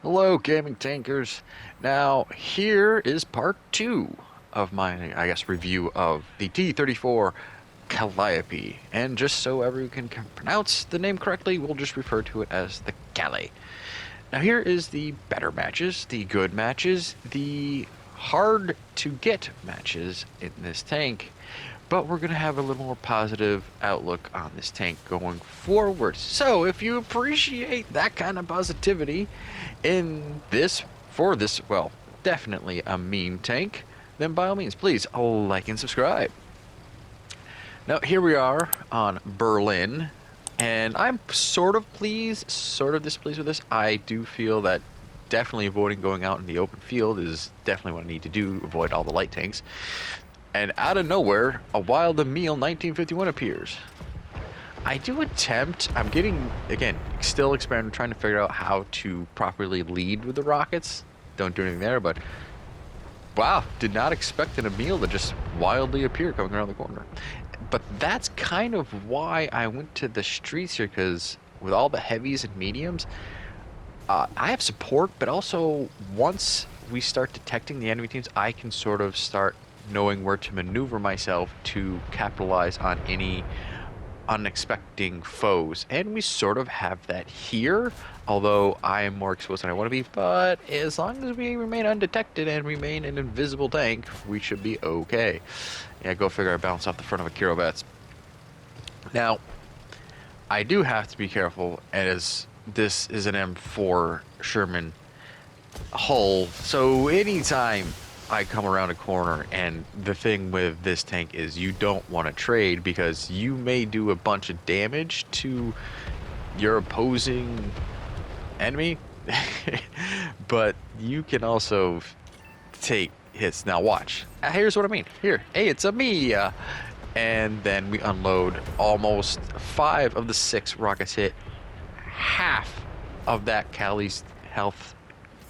Hello, gaming tankers. Now, here is part two of my, review of the T-34 Calliope. And just so everyone can pronounce the name correctly, we'll just refer to it as the Calais. Now, here is the better matches, the good matches, the hard to get matches in this tank. But we're going to have a little more positive outlook on this tank going forward. So if you appreciate that kind of positivity in this, for this, well, definitely a meme tank, then by all means, please like and subscribe. Now, here we are on Berlin, and I'm sort of pleased, sort of displeased with this. I do feel that definitely avoiding going out in the open field is definitely what I need to do, avoid all the light tanks. And out of nowhere, a Wild Emil 1951 appears. I do attempt, I'm getting, again, still experimenting, trying to figure out how to properly lead with the rockets. Don't do anything there, but wow, did not expect an Emil to just wildly appear coming around the corner. But that's kind of why I went to the streets here, because with all the heavies and mediums, I have support, but also once we start detecting the enemy teams, I can sort of start knowing where to maneuver myself to capitalize on any unexpected foes. And we sort of have that here, although I am more exposed than I want to be. But as long as we remain undetected and remain an invisible tank, we should be okay. Yeah, go figure I bounce off the front of a Kirobats. Now, I do have to be careful, as this is an M4 Sherman hull, so anytime I come around a corner, and the thing with this tank is you don't want to trade because you may do a bunch of damage to your opposing enemy, but you can also take hits. Now watch. Here's what I mean. Here, hey, it's a me. And then we unload almost 5 of the 6 rockets hit. Half of that Callie's health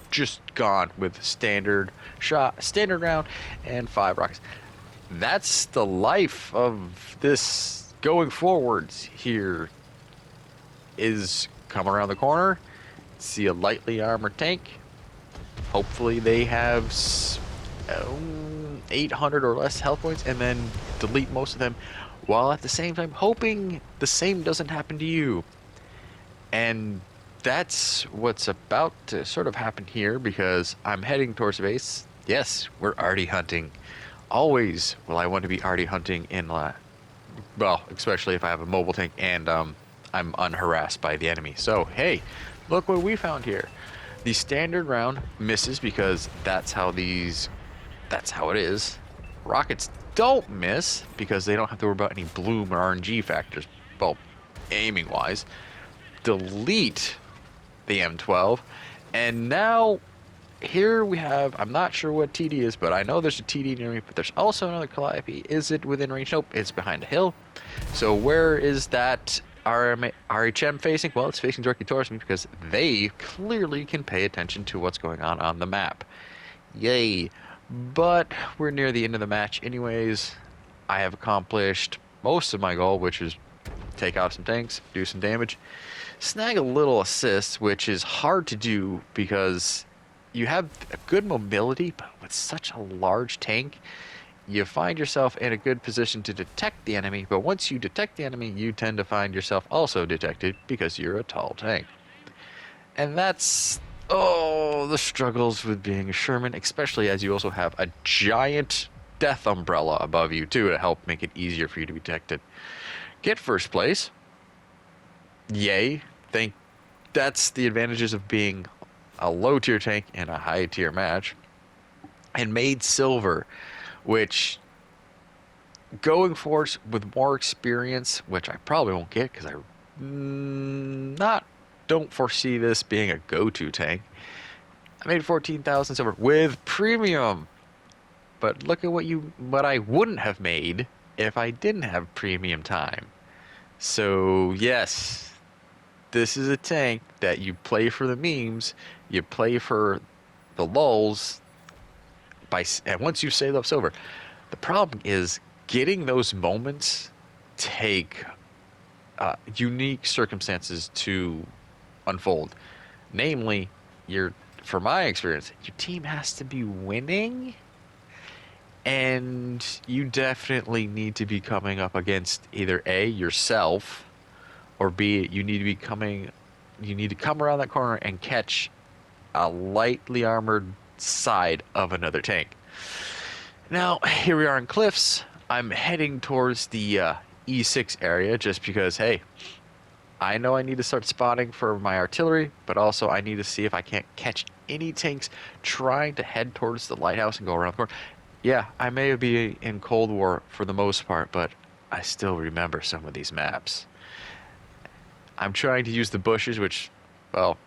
just gone with standard shot, standard round, and 5 rockets. That's the life of this going forwards. Here is come around the corner, see a lightly armored tank. Hopefully they have 800 or less health points, and then delete most of them, while at the same time hoping the same doesn't happen to you. And that's what's about to sort of happen here, because I'm heading towards the base. Yes, we're arty hunting. Always will I want to be arty hunting in, well, especially if I have a mobile tank and I'm unharassed by the enemy. So, hey, look what we found here. The standard round misses because that's how it is. Rockets don't miss because they don't have to worry about any bloom or RNG factors, well, aiming wise. Delete the M12, and now here we have, I'm not sure what TD is, but I know there's a TD near me, but there's also another Calliope. Is it within range? Nope, it's behind a hill. So where is that RHM facing? Well, it's facing directly towards me because they clearly can pay attention to what's going on the map. Yay. But we're near the end of the match anyways. I have accomplished most of my goal, which is take out some tanks, do some damage, snag a little assist, which is hard to do because you have a good mobility, but with such a large tank, you find yourself in a good position to detect the enemy. But once you detect the enemy, you tend to find yourself also detected because you're a tall tank. And that's, oh, the struggles with being a Sherman, especially as you also have a giant death umbrella above you too to help make it easier for you to be detected. Get first place. Yay. That's the advantages of being a low tier tank in a high tier match. And made silver, which going forward with more experience, which I probably won't get because I don't foresee this being a go-to tank. I made 14,000 silver with premium. But look at what I wouldn't have made if I didn't have premium time. So yes, this is a tank that you play for the memes, you play for the lulls, and once you save up silver. The problem is getting those moments take unique circumstances to unfold. Namely, you're for my experience, your team has to be winning, and you definitely need to be coming up against either A, yourself, or B, you need to come around that corner and catch a lightly armored side of another tank. Now, here we are in Cliffs. I'm heading towards the E6 area just because, hey, I know I need to start spotting for my artillery, but also I need to see if I can't catch any tanks trying to head towards the lighthouse and go around the corner. Yeah, I may be in Cold War for the most part, but I still remember some of these maps. I'm trying to use the bushes, which, well,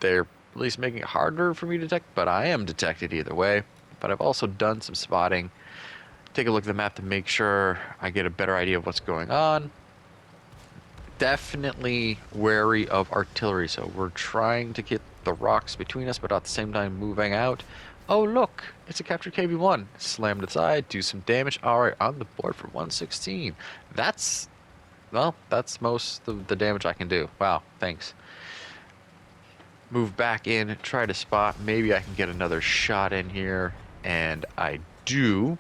they're at least making it harder for me to detect, but I am detected either way. But I've also done some spotting. Take a look at the map to make sure I get a better idea of what's going on. Definitely wary of artillery, so we're trying to get the rocks between us, but at the same time moving out. Oh, look, it's a captured KV-1. Slam it aside, do some damage. All right, on the board for 116. That's, well, that's most of the damage I can do. Wow, thanks. Move back in, try to spot. Maybe I can get another shot in here, and I do.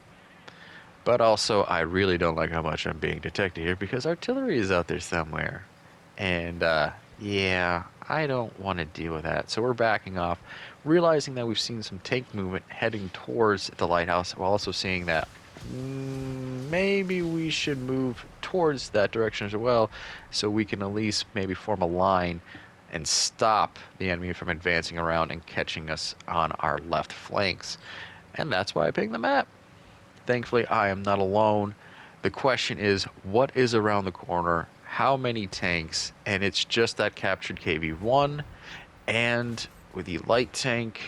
But also, I really don't like how much I'm being detected here because artillery is out there somewhere. And, yeah, I don't want to deal with that. So we're backing off, realizing that we've seen some tank movement heading towards the lighthouse, while also seeing that maybe we should move towards that direction as well, so we can at least maybe form a line and stop the enemy from advancing around and catching us on our left flanks. And that's why I pinged the map. Thankfully, I am not alone. The question is, what is around the corner? How many tanks? And it's just that captured KV-1 and with the light tank.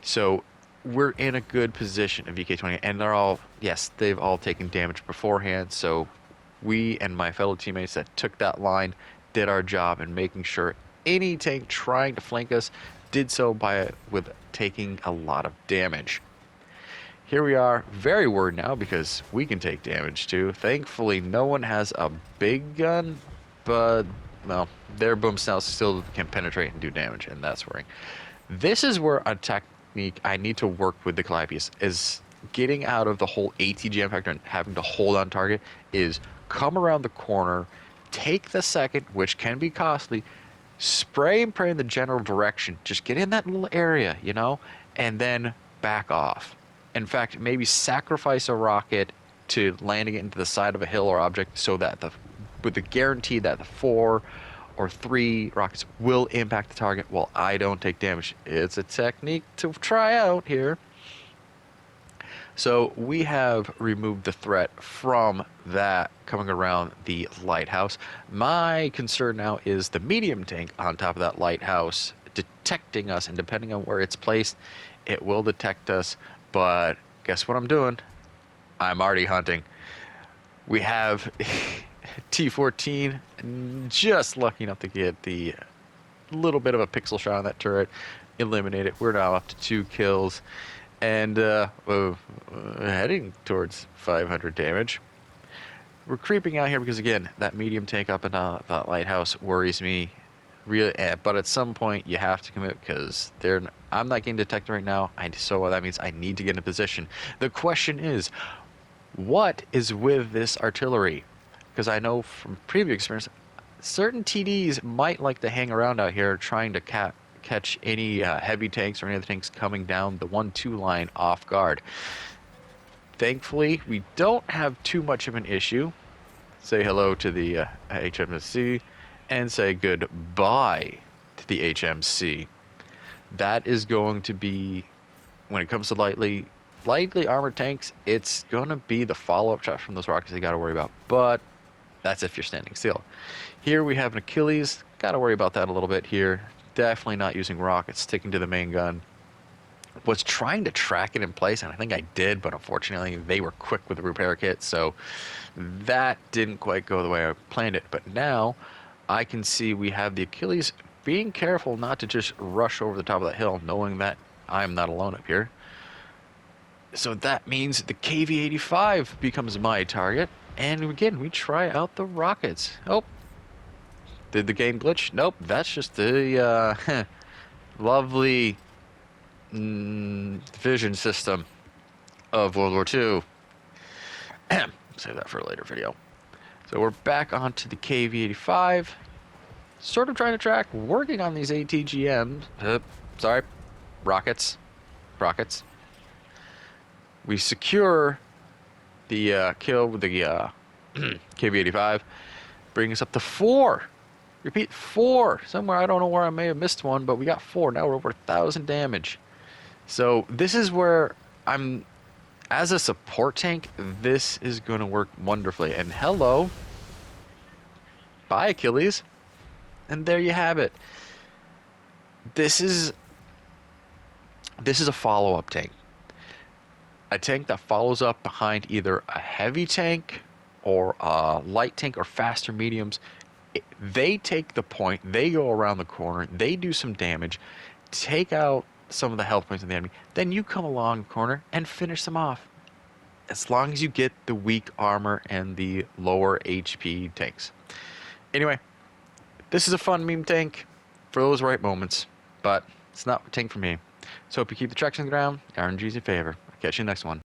So we're in a good position of VK-20. And they're all, yes, they've all taken damage beforehand. So we and my fellow teammates that took that line did our job in making sure any tank trying to flank us did so with taking a lot of damage. Here we are, very worried now because we can take damage too. Thankfully, no one has a big gun, but, well, their boom snouts still can penetrate and do damage, and that's worrying. This is where a technique I need to work with the Calliope is getting out of the whole ATGM factor and having to hold on target, is come around the corner, take the second, which can be costly, spray and pray in the general direction. Just get in that little area, you know, and then back off. In fact, maybe sacrifice a rocket to landing it into the side of a hill or object so that with the guarantee that the 4 or 3 rockets will impact the target while I don't take damage. It's a technique to try out here. So we have removed the threat from that coming around the lighthouse. My concern now is the medium tank on top of that lighthouse detecting us, and depending on where it's placed, it will detect us. But guess what I'm doing? I'm already hunting. We have T-14, just lucky enough to get the little bit of a pixel shot on that turret, eliminate it. We're now up to 2 kills, and heading towards 500 damage. We're creeping out here because, again, that medium tank up in that lighthouse worries me. Really, but at some point you have to commit because I'm not getting detected right now. So that means I need to get in a position. The question is, what is with this artillery? Because I know from previous experience, certain TDs might like to hang around out here trying to catch any heavy tanks or any other tanks coming down the 1-2 line off guard. Thankfully, we don't have too much of an issue. Say hello to the HMC. And say goodbye to the HMC. That is going to be, when it comes to lightly armored tanks, it's going to be the follow-up shot from those rockets you got to worry about. But that's if you're standing still. Here we have an Achilles. Got to worry about that a little bit here. Definitely not using rockets, sticking to the main gun. Was trying to track it in place, and I think I did, but unfortunately they were quick with the repair kit, so that didn't quite go the way I planned it. But now I can see we have the Achilles being careful not to just rush over the top of that hill, knowing that I'm not alone up here. So that means the KV-85 becomes my target. And again, we try out the rockets. Oh, did the game glitch? Nope, that's just the lovely division system of World War II. Save that for a later video. So we're back onto the KV-85. Sort of trying to track, working on these ATGMs. Sorry, rockets. Rockets. We secure the kill with the KV-85. Bring us up to 4. Repeat, 4. Somewhere, I don't know where I may have missed one, but we got 4. Now we're over 1,000 damage. So this is where I'm, as a support tank, this is going to work wonderfully. And hello. Bye, Achilles. And there you have it. This is a follow-up tank. A tank that follows up behind either a heavy tank or a light tank or faster mediums. They take the point, they go around the corner, they do some damage, take out some of the health points of the enemy, then you come along the corner and finish them off. As long as you get the weak armor and the lower HP tanks. Anyway, this is a fun meme tank for those right moments, but it's not a tank for me. So hope you keep the tracks on the ground, RNG's in favor. I'll catch you in the next one.